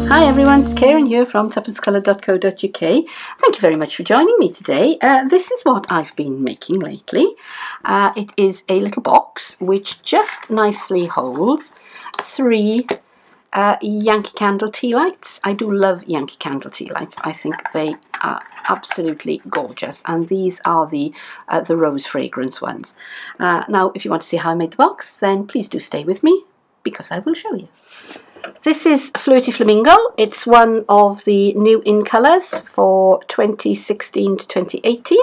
Hi everyone, it's Keren here from tuppencecoloured.co.uk. Thank you very much for joining me today. This is what I've been making lately. It is a little box which just nicely holds 3 Yankee Candle tea lights. I do love Yankee Candle tea lights. I think they are absolutely gorgeous, and these are the rose fragrance ones. Now, if you want to see how I made the box, then please do stay with me because I will show you. This is Flirty Flamingo. It's one of the new in colours for 2016 to 2018,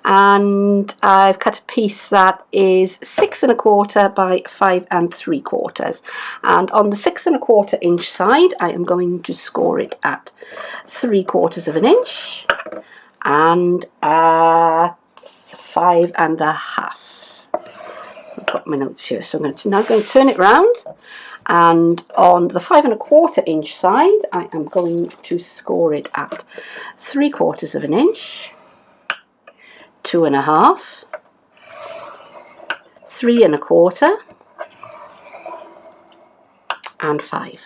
and I've cut a piece that is 6 1/4 by 5 3/4, and on the 6 1/4 inch side I am going to score it at 3/4 of an inch and at 5 1/2. I've got my notes here, so I'm now going to turn it round. And on the 5 1/4 inch side, I am going to score it at 3/4 of an inch, 2 1/2, 3 1/4, and 5.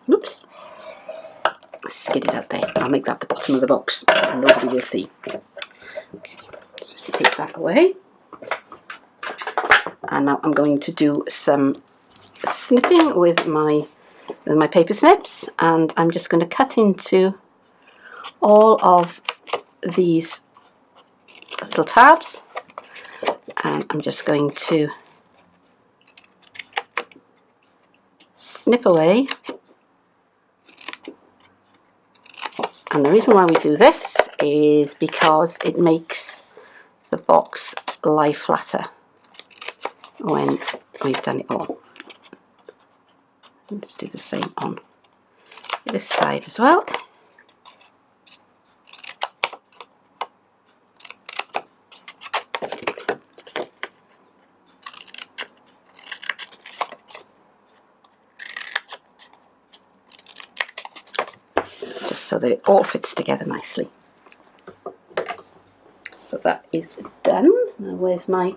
Oops, skid it out there. I'll make that the bottom of the box. Nobody will see. Okay, just take that away. And now I'm going to do some snipping with my paper snips, and I'm just going to cut into all of these little tabs, and I'm just going to snip away. And the reason why we do this is because it makes the box lie flatter when we've done it all. Let's do the same on this side as well. Just so that it all fits together nicely. So that is done. Now where's my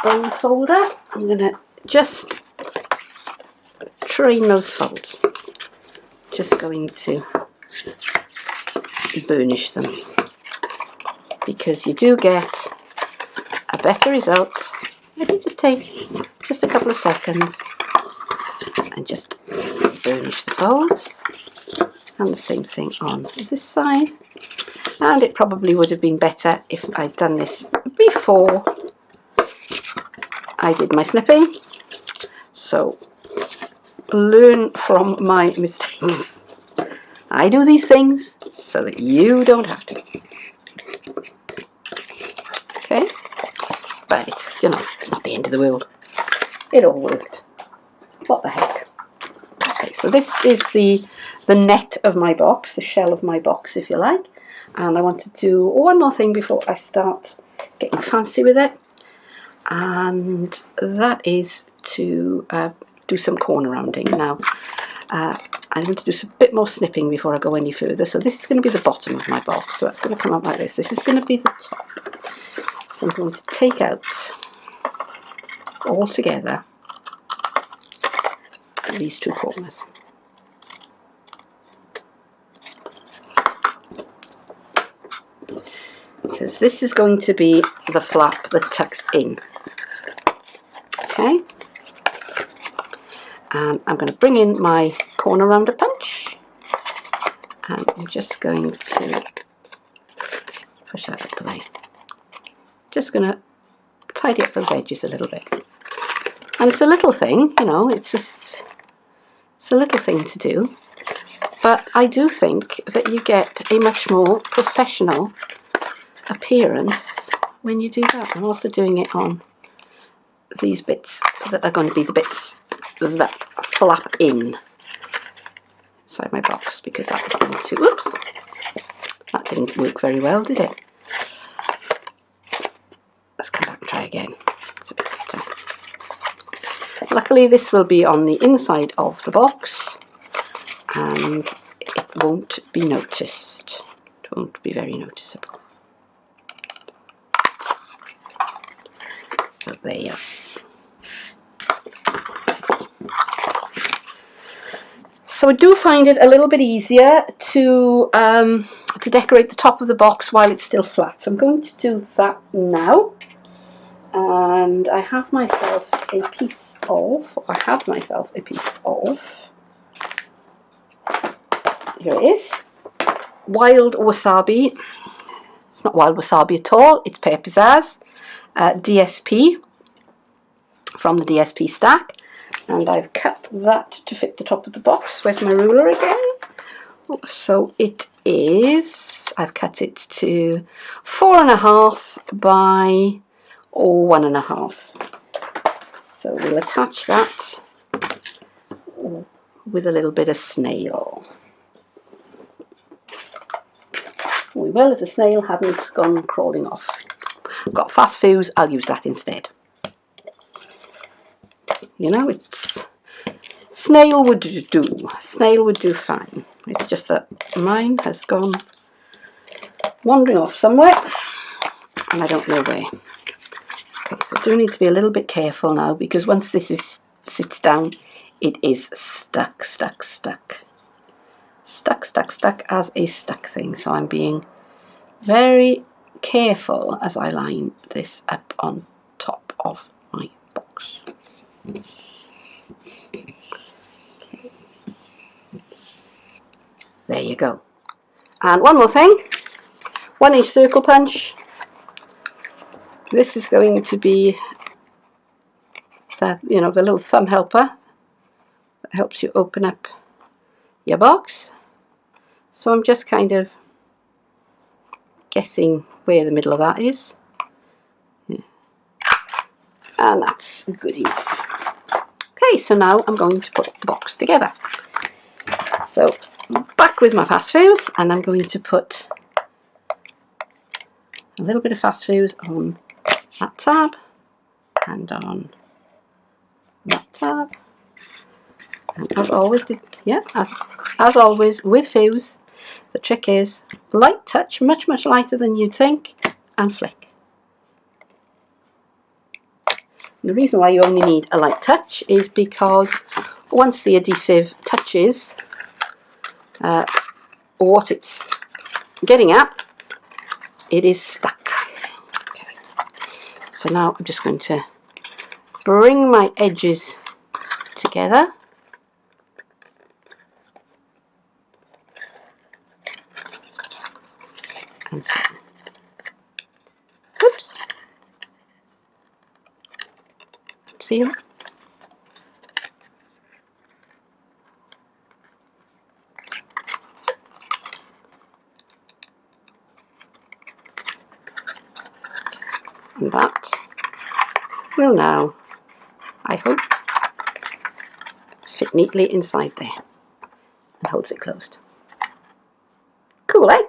bone folder? I'm going to just train those folds. Just going to burnish them, because you do get a better result if you just take just a couple of seconds and just burnish the folds. And the same thing on this side. And it probably would have been better if I'd done this before I did my snipping. So learn from my mistakes. I do these things so that you don't have to. Okay, but it's, you know, it's not the end of the world. It all worked. What the heck? Okay, so this is the net of my box, the shell of my box, if you like. And I want to do one more thing before I start getting fancy with it, and that is to do some corner rounding. Now, I'm going to do a bit more snipping before I go any further. So this is going to be the bottom of my box. So that's going to come up like this. This is going to be the top. So I'm going to take out all together these 2 corners. Because this is going to be the flap that tucks in. Okay. And I'm going to bring in my corner rounder punch, and I'm just going to push that out of the way. Just going to tidy up those edges a little bit. And it's a little thing, you know, it's a little thing to do, but I do think that you get a much more professional appearance when you do that. I'm also doing it on these bits that are going to be the bits that flap in inside my box, because that was going to, whoops, that didn't work very well, did it? Let's come back and try again. It's a bit better. Luckily this will be on the inside of the box and it won't be noticed. It won't be very noticeable. So there you are. So I do find it a little bit easier to decorate the top of the box while it's still flat. So I'm going to do that now. And I have myself a piece of, here it is, wild wasabi. It's not wild wasabi at all, it's Pear Pizzazz, DSP, from the DSP stack. And I've cut that to fit the top of the box. Where's my ruler again? So it is, I've cut it to 4.5 by 1.5. So we'll attach that with a little bit of snail. We will if the snail hadn't gone crawling off. I've got fast fuse, I'll use that instead. You know, it's snail would do. Snail would do fine. It's just that mine has gone wandering off somewhere and I don't know where. Okay, so I do need to be a little bit careful now because once this sits down, it is stuck as a stuck thing. So I'm being very careful as I line this up on top of my box. Okay. There you go. And one more thing, 1-inch circle punch. This is going to be that, you know, the little thumb helper that helps you open up your box. So I'm just kind of guessing where the middle of that is. Yeah. And that's good enough. Okay, so now I'm going to put the box together. So back with my fast fuse, and I'm going to put a little bit of fast fuse on that tab and on that tab. And as always, as always with fuse, the trick is light touch, much lighter than you'd think, and flick. The reason why you only need a light touch is because once the adhesive touches what it's getting at, it is stuck. Okay. So now I'm just going to bring my edges together. And so, oops. Seal. And that will now, I hope, fit neatly inside there and holds it closed. Cool, eh?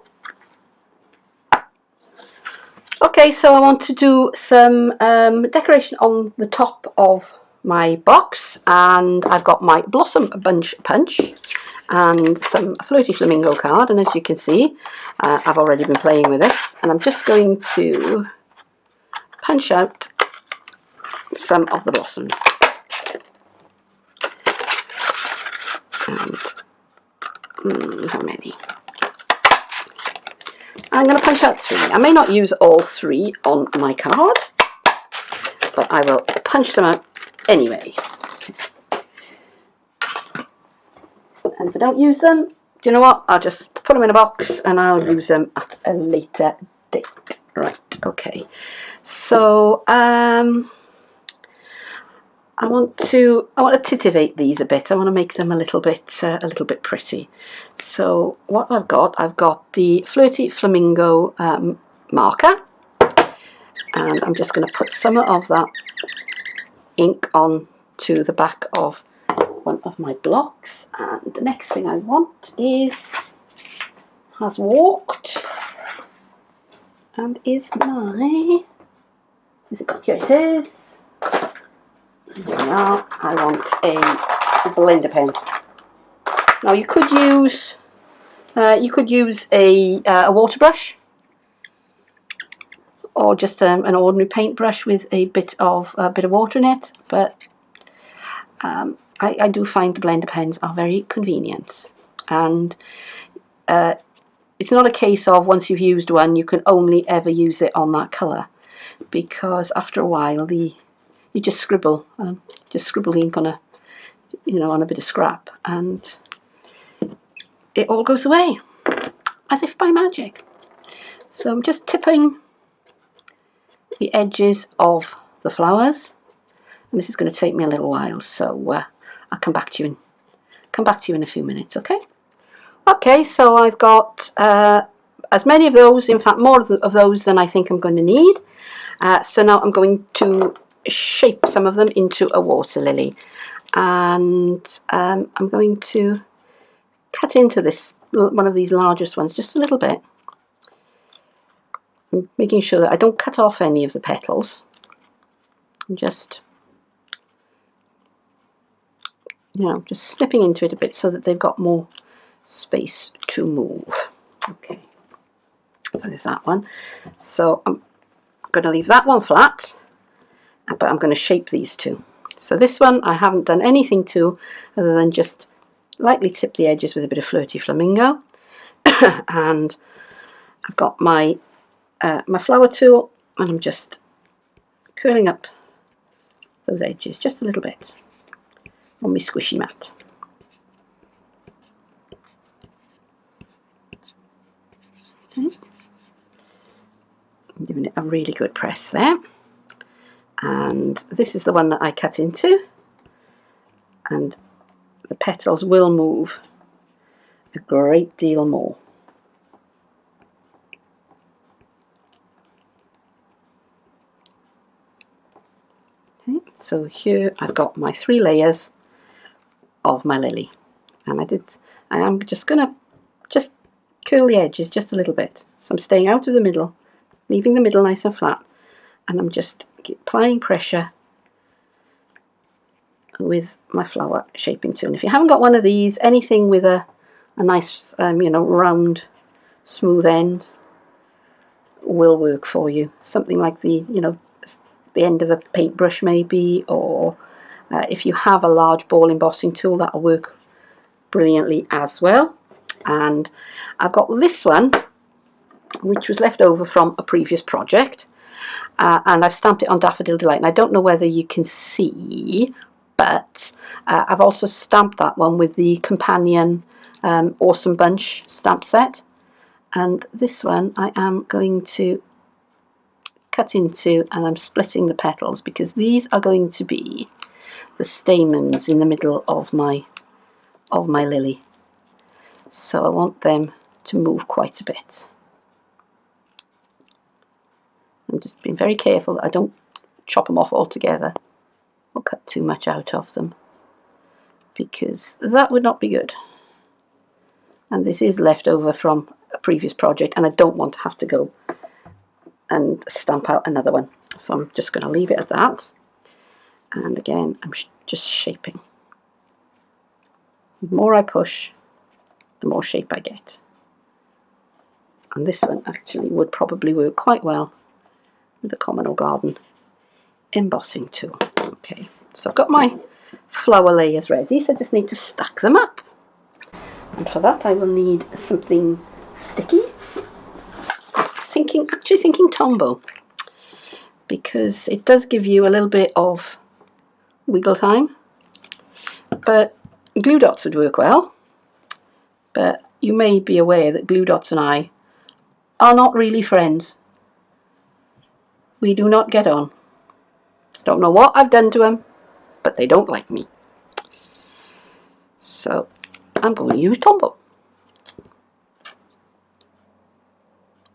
Okay, so I want to do some decoration on the top of my box, and I've got my Blossom Bunch Punch and some Flirty Flamingo card, and as you can see, I've already been playing with this, and I'm just going to punch out some of the blossoms. And how many? I'm going to punch out 3. I may not use all 3 on my card, but I will punch them out anyway. And if I don't use them, do you know what? I'll just put them in a box and I'll use them at a later date. Right, okay. So I want to titivate these a bit. I want to make them a little bit pretty. So what I've got the Flirty Flamingo marker, and I'm just going to put some of that ink on to the back of one of my blocks. And the next thing I want is has walked and is my, is it got, here it is. Now I want a blender pen. Now you could use a water brush, or just an ordinary paintbrush with a bit of water in it. But I do find the blender pens are very convenient, and it's not a case of once you've used one you can only ever use it on that colour, because after a while you just scribble the ink on on a bit of scrap and it all goes away as if by magic. So I'm just tipping the edges of the flowers, and this is going to take me a little while, so I'll come back to you in a few minutes. Okay, so I've got as many of those, in fact more of those than I think I'm going to need. So now I'm going to shape some of them into a water lily, and I'm going to cut into this one of these largest ones just a little bit, making sure that I don't cut off any of the petals. I'm just just snipping into it a bit so that they've got more space to move. Okay, so there's that one. So I'm going to leave that one flat, but I'm going to shape these two. So this one I haven't done anything to other than just lightly tip the edges with a bit of Flirty Flamingo. And I've got my my flower tool, and I'm just curling up those edges just a little bit on my squishy mat. Okay. I'm giving it a really good press there, and this is the one that I cut into, and the petals will move a great deal more. Okay, so here I've got my 3 layers of my lily, and I am just going to just curl the edges just a little bit. So I'm staying out of the middle, leaving the middle nice and flat, and I'm just applying pressure with my flower shaping tool. And if you haven't got one of these, anything with a nice round smooth end will work for you. Something like the end of a paintbrush maybe, or if you have a large ball embossing tool, that'll work brilliantly as well. And I've got this one which was left over from a previous project, and I've stamped it on Daffodil Delight, and I don't know whether you can see, but I've also stamped that one with the companion Awesome Bunch stamp set, and this one I am going to cut into, and I'm splitting the petals because these are going to be the stamens in the middle of my lily, so I want them to move quite a bit. I'm just being very careful that I don't chop them off altogether or cut too much out of them, because that would not be good. And this is left over from a previous project, and I don't want to have to go and stamp out another one. So I'm just going to leave it at that. And again, I'm just shaping. The more I push, the more shape I get. And this one actually would probably work quite well with the Common or Garden embossing tool. Okay, so I've got my flower layers ready, so I just need to stack them up. And for that I will need something sticky. Actually thinking Tombow, because it does give you a little bit of wiggle time. But glue dots would work well, but you may be aware that glue dots and I are not really friends. We do not get on. Don't know what I've done to them, but they don't like me. So I'm going to use Tombow,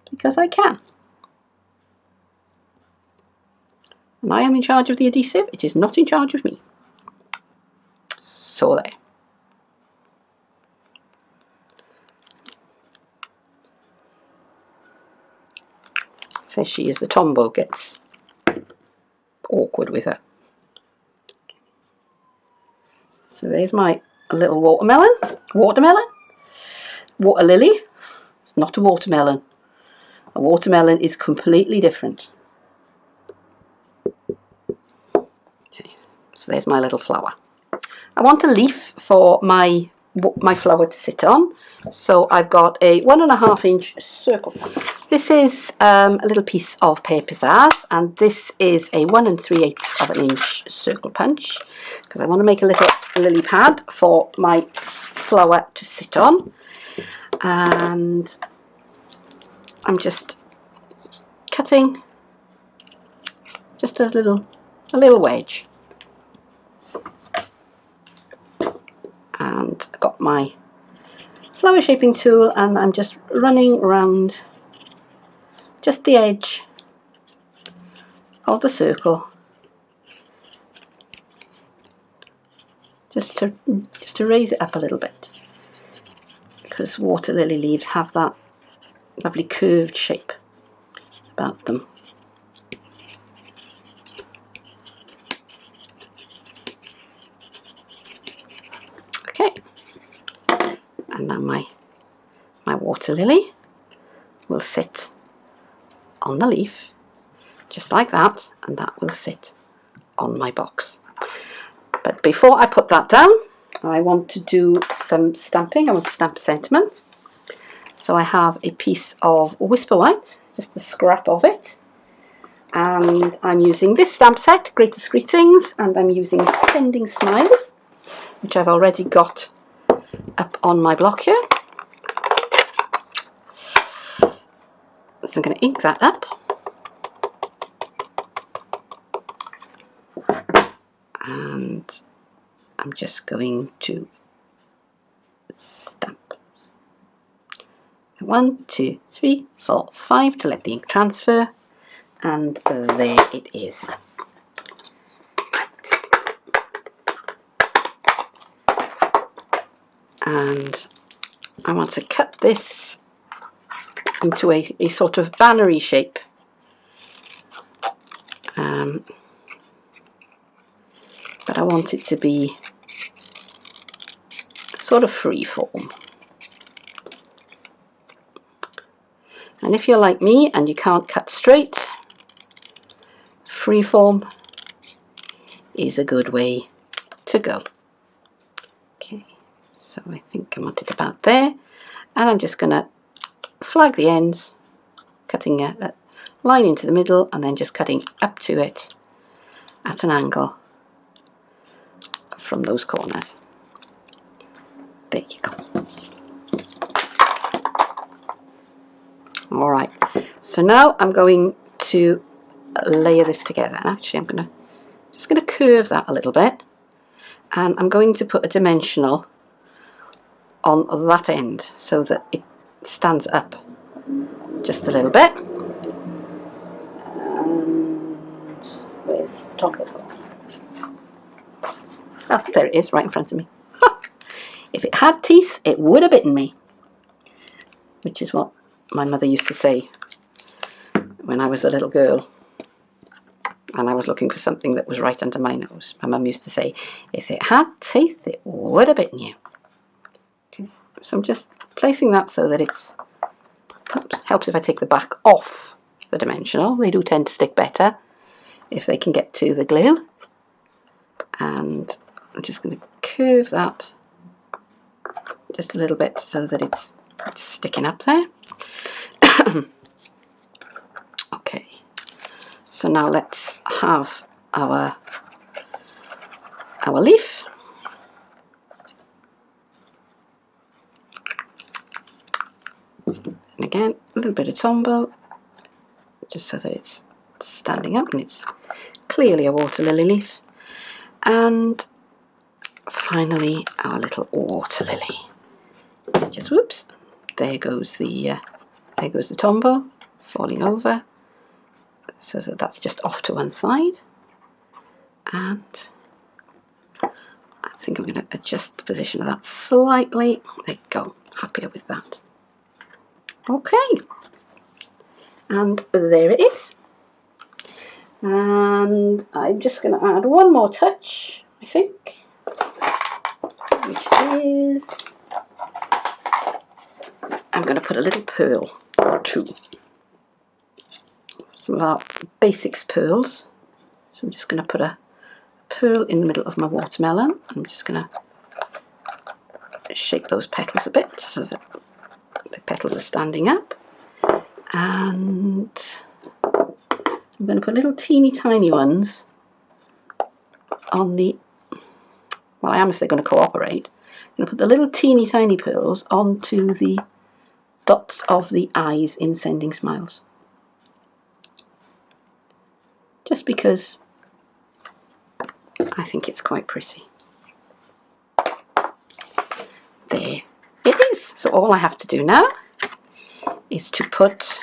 because I can. And I am in charge of the adhesive, it is not in charge of me. So there. So she is the Tombow gets awkward with her. So there's my little water lily. It's not a watermelon. A watermelon is completely different. Okay, so there's my little flower. I want a leaf for my flower to sit on. So I've got a 1.5 inch circle. This is a little piece of paper pizzazz, and this is a 1 3/8 of an inch circle punch, because I want to make a little lily pad for my flower to sit on. And I'm just cutting just a little wedge, and I've got my flower shaping tool, and I'm just running around just the edge of the circle, just to raise it up a little bit, because water lily leaves have that lovely curved shape about them. Okay, and now my water lily will sit on the leaf just like that, and that will sit on my box. But before I put that down, I want to do some stamping. I want to stamp sentiment. So I have a piece of Whisper White, just a scrap of it, and I'm using this stamp set, Greatest Greetings, and I'm using Sending Smiles, which I've already got up on my block here. So I'm going to ink that up, and I'm just going to stamp 1, 2, 3, 4, 5 to let the ink transfer, and there it is. And I want to cut this into a sort of bannery shape. But I want it to be sort of free form. And if you're like me and you can't cut straight, free form is a good way to go. Okay, so I think I want it about there, and I'm just going to flag the ends, cutting a line into the middle and then just cutting up to it at an angle from those corners. There you go. Alright, so now I'm going to layer this together, and actually I'm just going to curve that a little bit, and I'm going to put a dimensional on that end so that it stands up just a little bit. And where's the top of it? Oh, there it is, right in front of me. If it had teeth, it would have bitten me, which is what my mother used to say when I was a little girl and I was looking for something that was right under my nose. My mum used to say, if it had teeth, it would have bitten you. Okay. So I'm just placing that so that it's, helps if I take the back off the dimensional. They do tend to stick better if they can get to the glue. And I'm just going to curve that just a little bit so that it's sticking up there. Okay, so now let's have our leaf. And again, a little bit of Tombow, just so that it's standing up and it's clearly a water lily leaf. And finally, our little water lily. Just whoops, there goes the Tombow falling over, so that that's just off to one side. And I think I'm going to adjust the position of that slightly. There you go, happier with that. Okay, and there it is. And I'm just going to add one more touch, I think, which is, I'm going to put a little pearl or two. Some of our basics pearls. So I'm just going to put a pearl in the middle of my watermelon. I'm just going to shape those petals a bit so that the petals are standing up. And I'm going to put little teeny tiny ones on the, well, I am if they're going to cooperate. I'm going to put the little teeny tiny pearls onto the dots of the eyes in Sending Smiles. Just because I think it's quite pretty. There it is. So all I have to do now is to put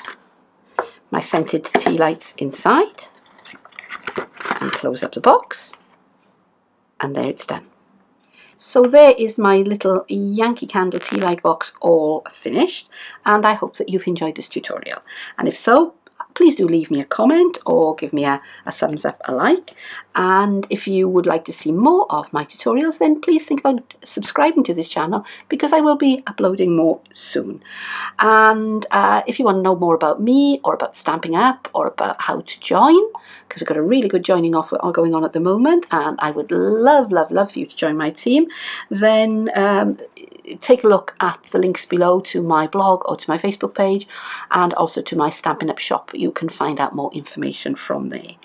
my scented tea lights inside and close up the box, and there it's done. So there is my little Yankee Candle tea light box all finished, and I hope that you've enjoyed this tutorial, and if so, please do leave me a comment or give me a thumbs up, a like. And if you would like to see more of my tutorials, then please think about subscribing to this channel, because I will be uploading more soon. And if you want to know more about me or about Stampin' Up or about how to join, because we've got a really good joining offer going on at the moment, and I would love for you to join my team, then take a look at the links below to my blog or to my Facebook page, and also to my Stampin' Up shop. You can find out more information from there.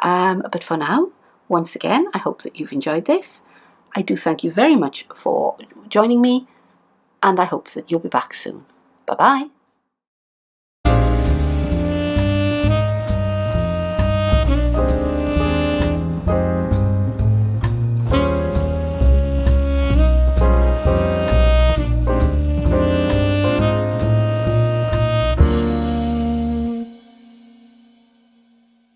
But for now, once again, I hope that you've enjoyed this. I do thank you very much for joining me, and I hope that you'll be back soon. Bye-bye.